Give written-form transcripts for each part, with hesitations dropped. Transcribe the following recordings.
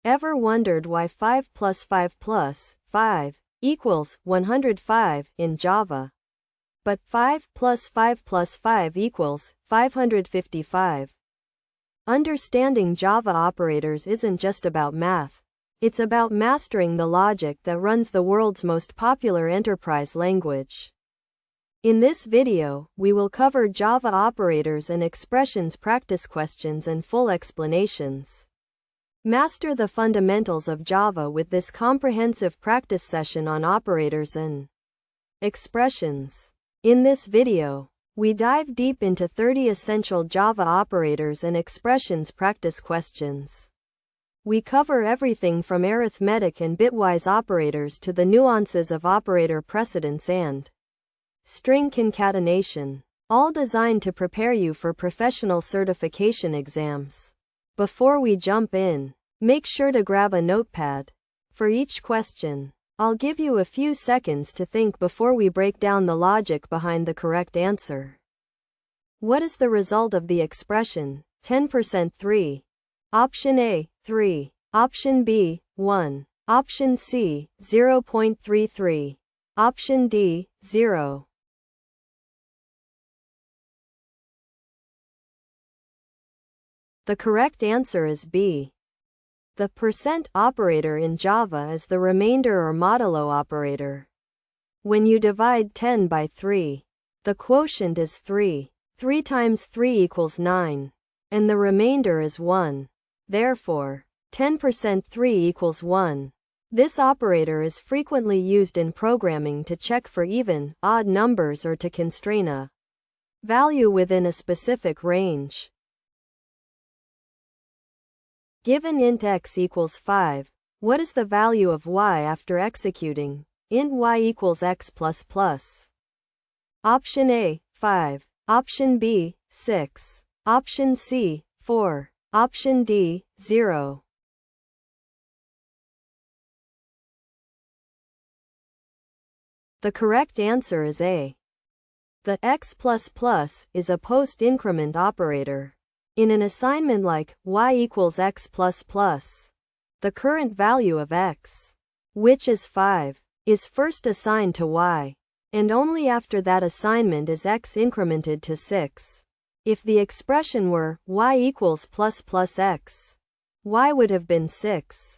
Ever wondered why 5 plus 5 plus 5 equals 105 in Java? But 5 plus 5 plus 5 equals 555. Understanding Java operators isn't just about math. It's about mastering the logic that runs the world's most popular enterprise language. In this video, we will cover Java operators and expressions practice questions and full explanations. Master the fundamentals of Java with this comprehensive practice session on operators and expressions. In this video, we dive deep into 30 essential Java operators and expressions practice questions. We cover everything from arithmetic and bitwise operators to the nuances of operator precedence and string concatenation, all designed to prepare you for professional certification exams. Before we jump in, make sure to grab a notepad. For each question, I'll give you a few seconds to think before we break down the logic behind the correct answer. What is the result of the expression 10% 3? Option A, 3. Option B, 1. Option C, 0.33. Option D, 0. The correct answer is B. The percent operator in Java is the remainder or modulo operator. When you divide 10 by 3, the quotient is 3. 3 times 3 equals 9. And the remainder is 1. Therefore, 10% 3 equals 1. This operator is frequently used in programming to check for even, odd numbers or to constrain a value within a specific range. Given int x equals 5, what is the value of y after executing int y equals x plus plus? Option A, 5. Option B, 6. Option C, 4. Option D, 0. The correct answer is A. The x plus plus is a post-increment operator. In an assignment like y equals x plus plus, the current value of x, which is 5, is first assigned to y, and only after that assignment is x incremented to 6. If the expression were y equals plus plus x, y would have been 6.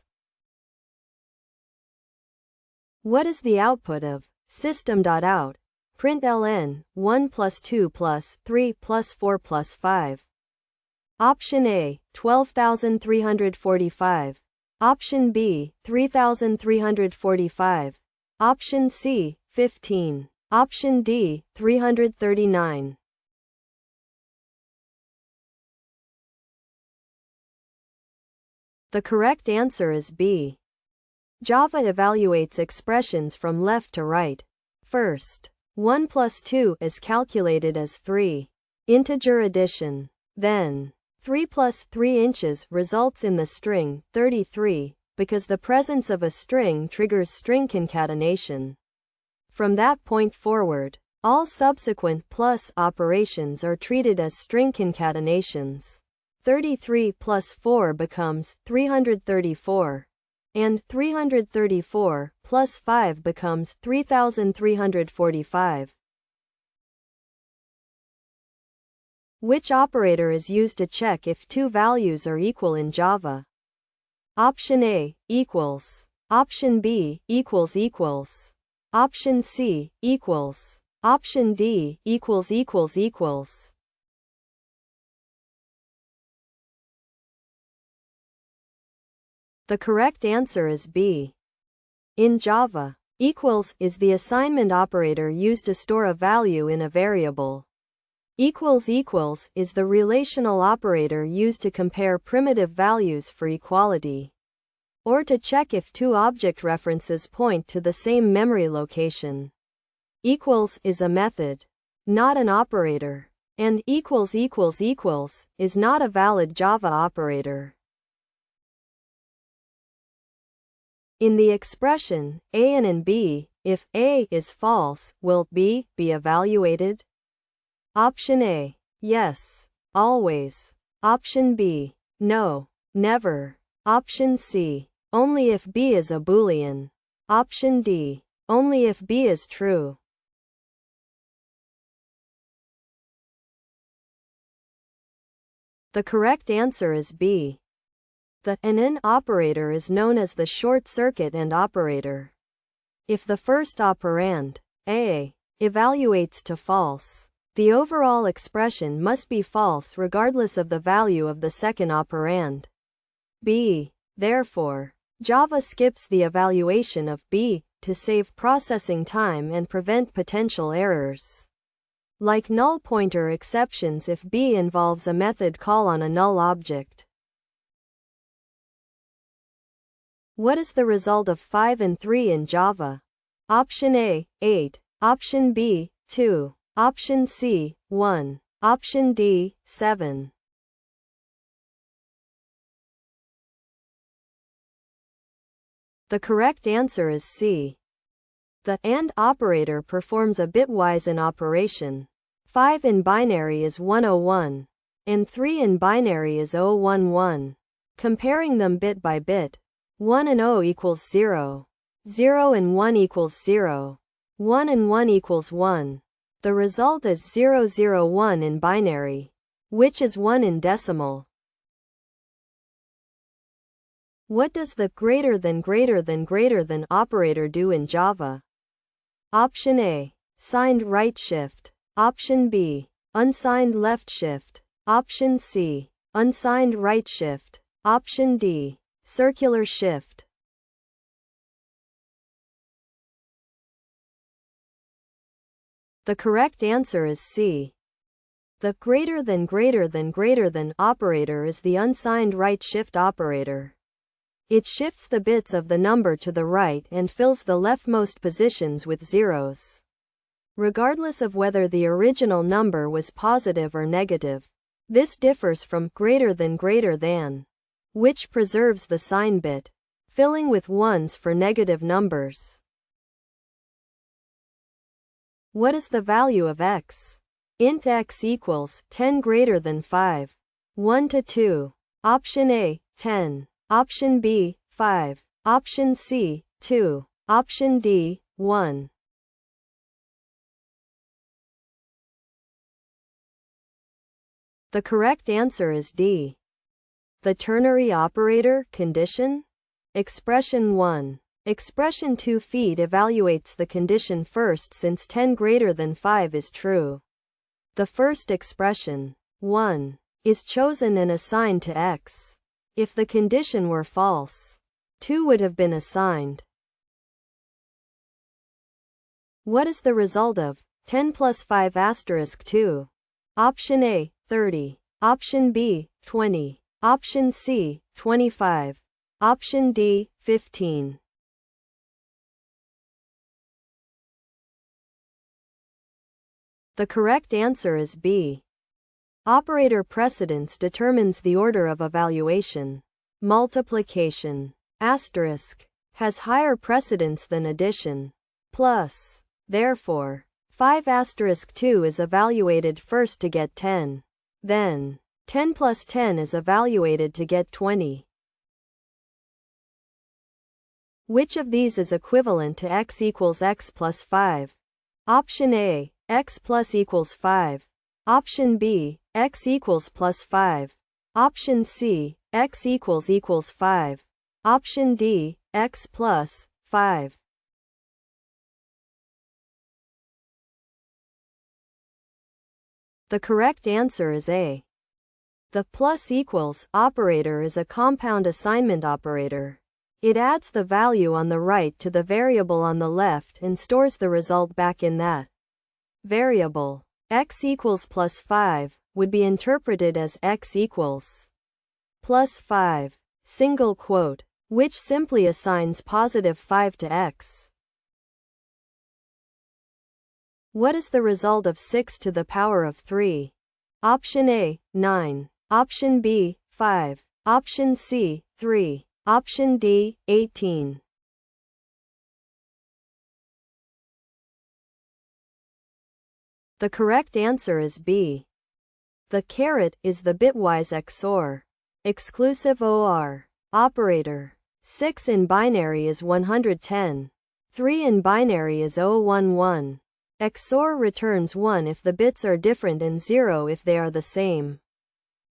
What is the output of system.out, println, 1 plus 2 plus 3 plus 4 plus 5? Option A, 12,345. Option B, 3,345. Option C, 15. Option D, 339. The correct answer is B. Java evaluates expressions from left to right. First, 1 plus 2 is calculated as 3. Integer addition. Then, 3 plus 3 inches results in the string 33, because the presence of a string triggers string concatenation. From that point forward, all subsequent plus operations are treated as string concatenations. 33 plus 4 becomes 334, and 334 plus 5 becomes 3,345. Which operator is used to check if two values are equal in Java? Option A, equals. Option B, equals equals. Option C, equals. Option D, equals equals equals. The correct answer is B. In Java, equals is the assignment operator used to store a value in a variable. Equals equals is the relational operator used to compare primitive values for equality, or to check if two object references point to the same memory location. Equals is a method, not an operator, and equals equals equals is not a valid Java operator. In the expression a and b, if a is false, will b be evaluated? Option A, yes, always. Option B, no, never. Option C. Only if B is a Boolean. Option D. Only if B is true. The correct answer is B. The and operator is known as the short-circuit and operator. If the first operand, A, evaluates to false, the overall expression must be false regardless of the value of the second operand, B. Therefore, Java skips the evaluation of B to save processing time and prevent potential errors, like null pointer exceptions if B involves a method call on a null object. What is the result of 5 and 3 in Java? Option A, 8. Option B, 2. Option C, 1. Option D, 7. The correct answer is C. The AND operator performs a bitwise AND operation. 5 in binary is 101, and 3 in binary is 011. Comparing them bit by bit, 1 and 0 equals 0. 0 and 1 equals 0. 1 and 1 equals 1. The result is 001 in binary, which is 1 in decimal. What does the greater than operator do in Java? Option A. Signed right shift. Option B. Unsigned left shift. Option C. Unsigned right shift. Option D. Circular shift. The correct answer is C. The greater than operator is the unsigned right shift operator. It shifts the bits of the number to the right and fills the leftmost positions with zeros, regardless of whether the original number was positive or negative. This differs from greater than, which preserves the sign bit, filling with ones for negative numbers. What is the value of x? Int x equals 10 greater than 5. 1 to 2. Option A, 10. Option B, 5. Option C, 2. Option D, 1. The correct answer is D. The ternary operator, condition? Expression 1. Expression 2 feed evaluates the condition first since 10 greater than 5 is true. The first expression, 1, is chosen and assigned to x. If the condition were false, 2 would have been assigned. What is the result of 10 plus 5 asterisk 2? Option A, 30. Option B, 20. Option C, 25. Option D, 15. The correct answer is B. Operator precedence determines the order of evaluation. Multiplication, asterisk, has higher precedence than addition. Plus, therefore, 5 asterisk 2 is evaluated first to get 10. Then, 10 plus 10 is evaluated to get 20. Which of these is equivalent to x equals x plus 5? Option A, x plus equals 5. Option B, x equals plus 5. Option C, x equals 5. Option D, x plus 5. The correct answer is A. The plus equals operator is a compound assignment operator. It adds the value on the right to the variable on the left and stores the result back in that variable. X equals plus 5 would be interpreted as x equals plus 5, single quote, which simply assigns positive 5 to x. What is the result of 6 to the power of 3? Option A, 9. Option B, 5. Option C, 3. Option D, 18. The correct answer is B. The caret is the bitwise XOR. Exclusive OR. Operator. 6 in binary is 110. 3 in binary is 011. XOR returns 1 if the bits are different and 0 if they are the same.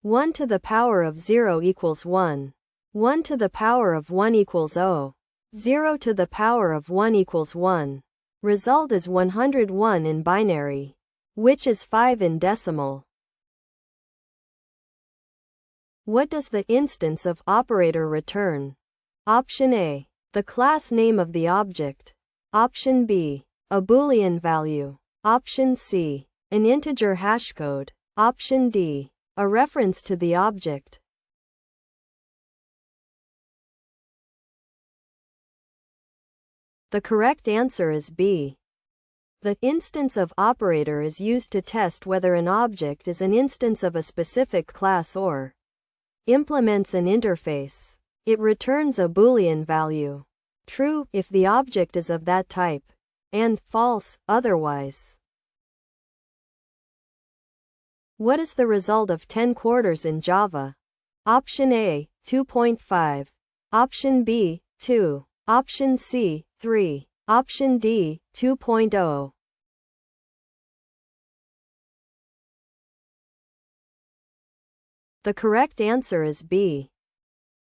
1 to the power of 0 equals 1. 1 to the power of 1 equals 0. 0 to the power of 1 equals 1. Result is 101 in binary, which is 5 in decimal. What does the instance of operator return? Option A. The class name of the object. Option B. A Boolean value. Option C. An integer hashcode. Option D. A reference to the object. The correct answer is B. The instance of operator is used to test whether an object is an instance of a specific class or implements an interface. It returns a Boolean value. True, if the object is of that type, and false, otherwise. What is the result of 10 quarters in Java? Option A, 2.5. Option B, 2. Option C, 3. Option D, 2.0. The correct answer is B.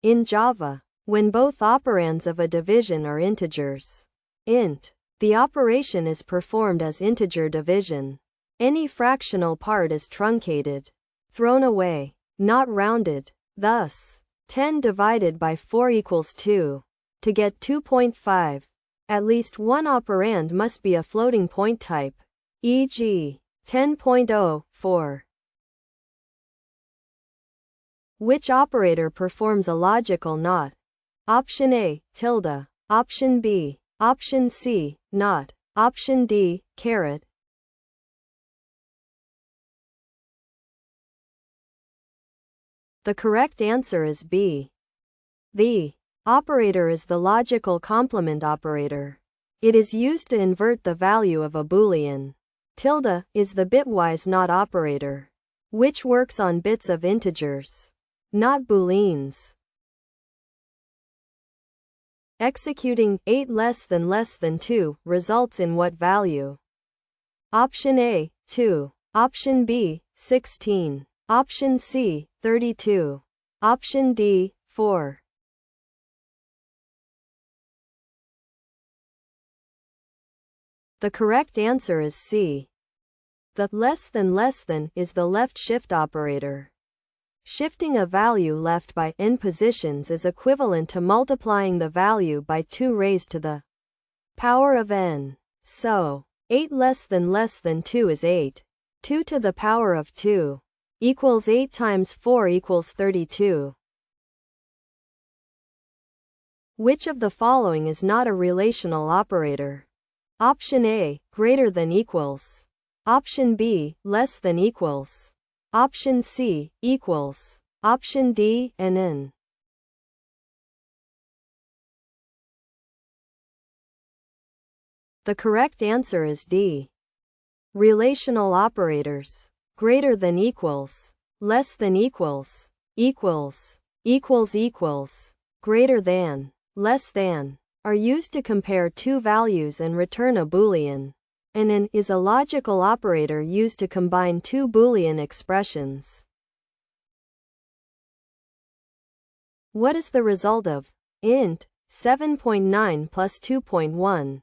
In Java, when both operands of a division are integers, int, the operation is performed as integer division. Any fractional part is truncated, thrown away, not rounded. Thus, 10 divided by 4 equals 2. To get 2.5, at least one operand must be a floating point type, e.g., 10.0, 4. Which operator performs a logical NOT? Option A, tilde. Option B, option C, NOT. Option D, caret. The correct answer is B. The operator is the logical complement operator. It is used to invert the value of a Boolean. Tilde is the bitwise NOT operator, which works on bits of integers, not booleans. Executing 8 less than 2 results in what value? Option A, 2. Option B, 16. Option C, 32. Option D, 4. The correct answer is C. The less than is the left shift operator. Shifting a value left by n positions is equivalent to multiplying the value by 2 raised to the power of n. So, 8 less than 2 is 8. 2 to the power of 2 equals 8 times 4 equals 32. Which of the following is not a relational operator? Option A, greater than equals. Option B, less than equals. Option C, equals. Option D, and n. The correct answer is D. Relational operators. Greater than equals. Less than equals. Equals. Greater than. Less than. Are used to compare two values and return a Boolean. And an is a logical operator used to combine two Boolean expressions. What is the result of int 7.9 plus 2.1?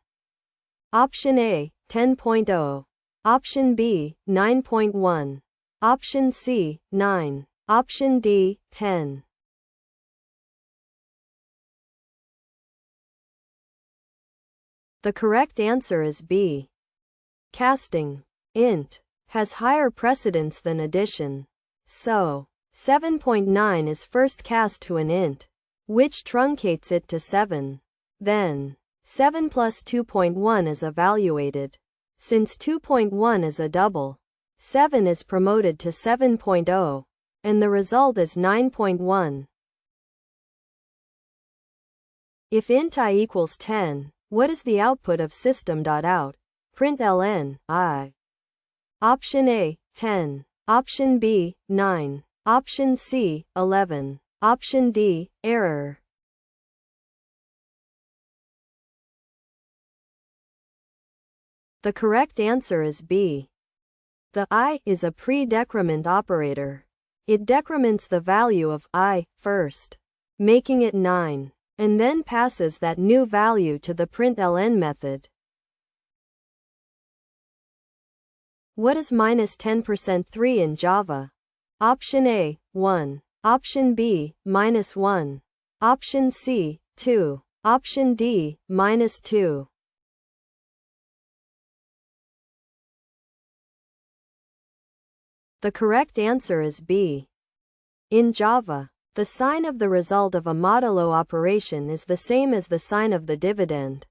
Option A, 10.0. Option B, 9.1. Option C, 9. Option D, 10. The correct answer is B. Casting int has higher precedence than addition. So, 7.9 is first cast to an int, which truncates it to 7. Then, 7 plus 2.1 is evaluated. Since 2.1 is a double, 7 is promoted to 7.0, and the result is 9.1. If int I equals 10, what is the output of system.out? Println I. Option A, 10. Option B, 9. Option C, 11. Option D, error. The correct answer is B. The I is a pre-decrement operator. It decrements the value of I first, making it 9, and then passes that new value to the println method. What is minus 10% 3 in Java? Option A, 1. Option B, minus 1. Option C, 2. Option D, minus 2. The correct answer is B. In Java, the sign of the result of a modulo operation is the same as the sign of the dividend.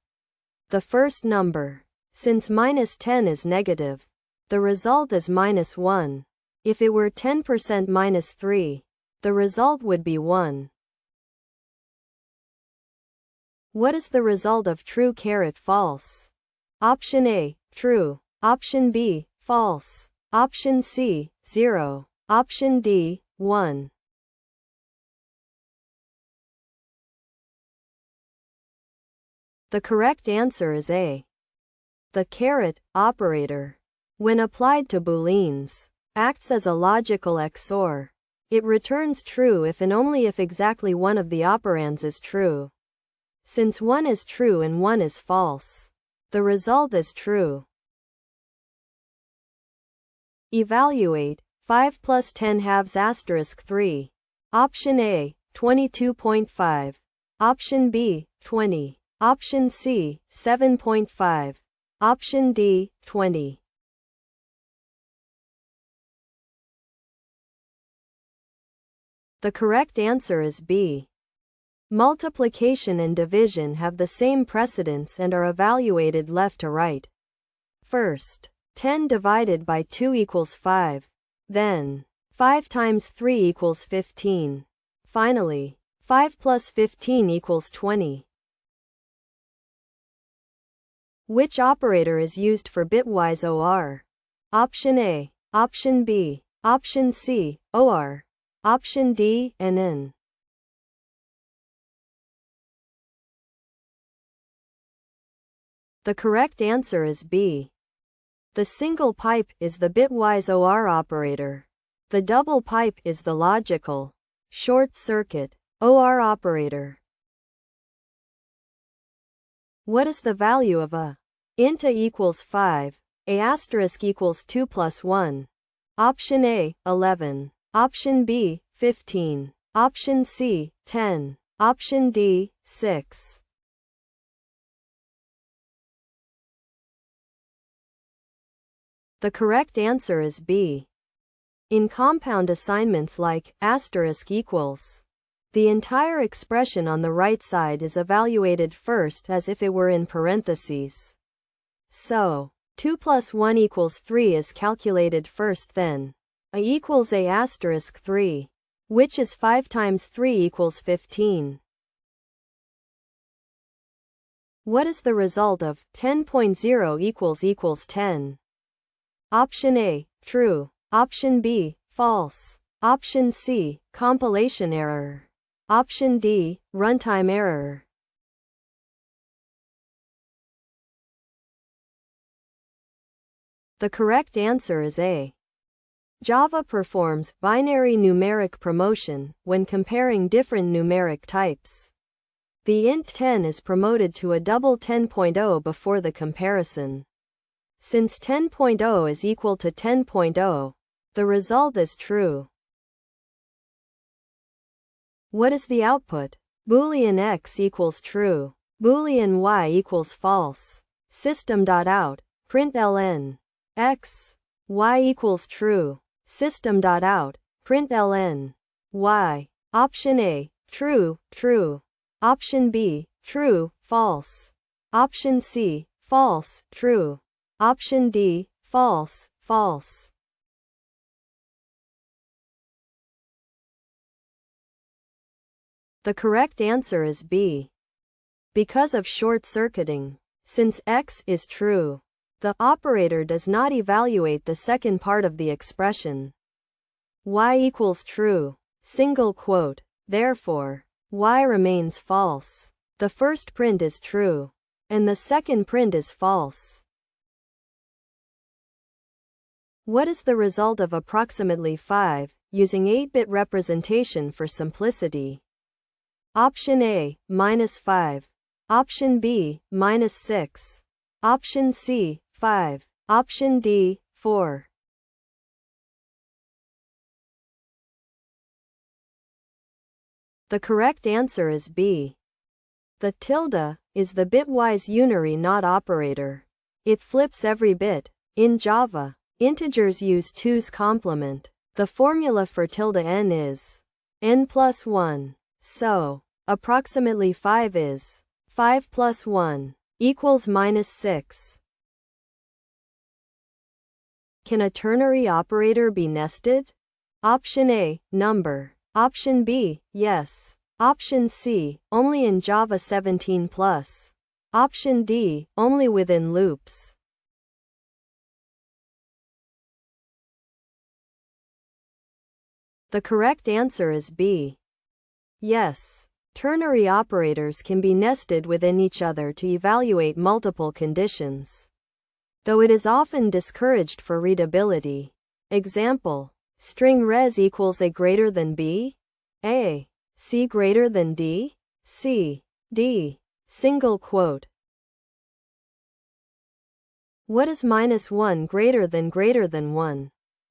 The first number. Since minus 10 is negative, the result is minus 1. If it were 10% minus 3, the result would be 1. What is the result of true caret false? Option A, true. Option B, false. Option C, 0. Option D, 1. The correct answer is A. The caret operator, when applied to booleans, acts as a logical XOR. It returns true if and only if exactly one of the operands is true. Since one is true and one is false, the result is true. Evaluate 5 plus 10 halves asterisk 3. Option A, 22.5. Option B, 20. Option C, 7.5. Option D, 20. The correct answer is B. Multiplication and division have the same precedence and are evaluated left to right. First, 10 divided by 2 equals 5. Then, 5 times 3 equals 15. Finally, 5 plus 15 equals 20. Which operator is used for bitwise OR? Option A, Option B, Option C, OR, Option D, NN. The correct answer is B. The single pipe is the bitwise OR operator. The double pipe is the logical short-circuit OR operator. What is the value of a int a equals 5, a asterisk equals 2 plus 1? Option A, 11. Option B, 15. Option C, 10. Option D, 6. The correct answer is B. In compound assignments like asterisk equals, the entire expression on the right side is evaluated first as if it were in parentheses. So, 2 plus 1 equals 3 is calculated first, then a equals a asterisk 3, which is 5 times 3 equals 15. What is the result of 10.0 equals 10? Option A, true. Option B, false. Option C, compilation error. Option D, runtime error. The correct answer is A. Java performs binary numeric promotion when comparing different numeric types. The int 10 is promoted to a double 10.0 before the comparison. Since 10.0 is equal to 10.0, the result is true. What is the output? Boolean x equals true. Boolean y equals false. System.out, println. X, y equals true. System.out, println. Y. Option A, true, true. Option B, true, false. Option C, false, true. Option D, false, false. The correct answer is B. Because of short-circuiting, since x is true, the operator does not evaluate the second part of the expression. Y equals true, single quote, therefore, y remains false. The first print is true, and the second print is false. What is the result of approximately 5, using 8-bit representation for simplicity? Option A, -5. Option B, -6. Option C, 5. Option D, 4. The correct answer is B. The tilde is the bitwise unary not operator. It flips every bit. In Java, integers use 2's complement. The formula for tilde(n) is n plus 1. So, approximately 5 is 5 plus 1 equals -6. Can a ternary operator be nested? Option A, number. Option B, yes. Option C, only in Java 17+. Option D, only within loops. The correct answer is B. Yes. Ternary operators can be nested within each other to evaluate multiple conditions, though it is often discouraged for readability. Example: string res equals A greater than B, A, C greater than D, C, D, single quote. What is -1 greater than 1?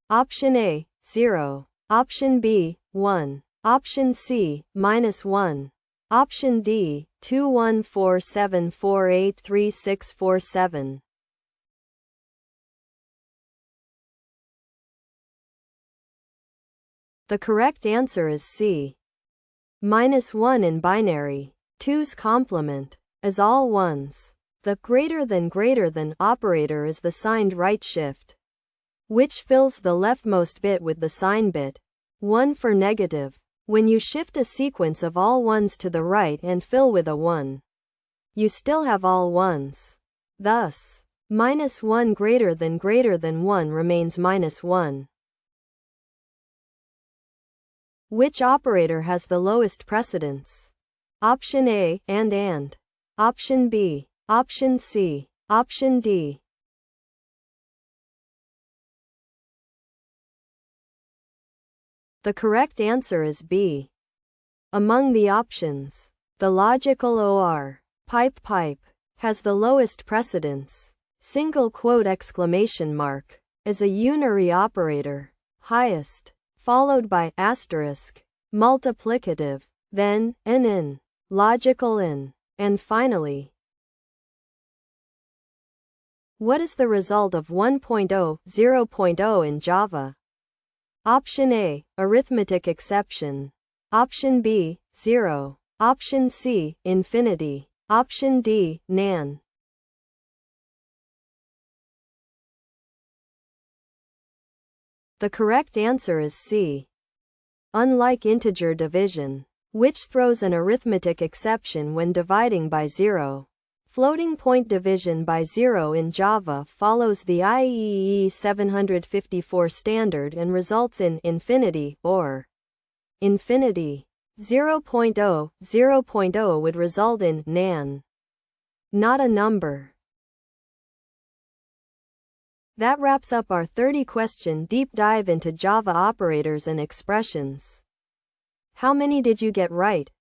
Option A, 0. Option B, 1. Option C, -1. Option D, 21474834647. The correct answer is C. -1 in binary, 2's complement, is all ones. The greater than operator is the signed right shift, which fills the leftmost bit with the sign bit 1 for negative. When you shift a sequence of all ones to the right and fill with a 1, you still have all ones. Thus, -1 greater than 1 remains -1. Which operator has the lowest precedence? Option A, and. Option B, option C, option D. The correct answer is B. Among the options, the logical OR, pipe, has the lowest precedence. Single quote exclamation mark is a unary operator, highest, followed by asterisk, multiplicative, then n, logical n, and finally. What is the result of 1.0, 0.0 in Java? Option A, arithmetic exception. Option B, 0. Option C, infinity. Option D, nan. The correct answer is C. Unlike integer division, which throws an arithmetic exception when dividing by 0, floating point division by 0 in Java follows the IEEE 754 standard and results in infinity or infinity. 0.0, 0.0 would result in nan, not a number. That wraps up our 30-question deep dive into Java operators and expressions. How many did you get right?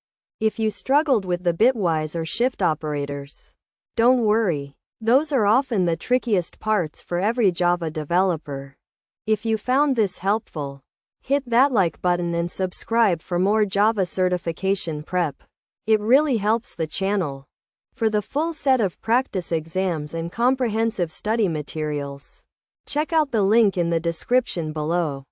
If you struggled with the bitwise or shift operators, don't worry. Those are often the trickiest parts for every Java developer. If you found this helpful, hit that like button and subscribe for more Java certification prep. It really helps the channel. For the full set of practice exams and comprehensive study materials, check out the link in the description below.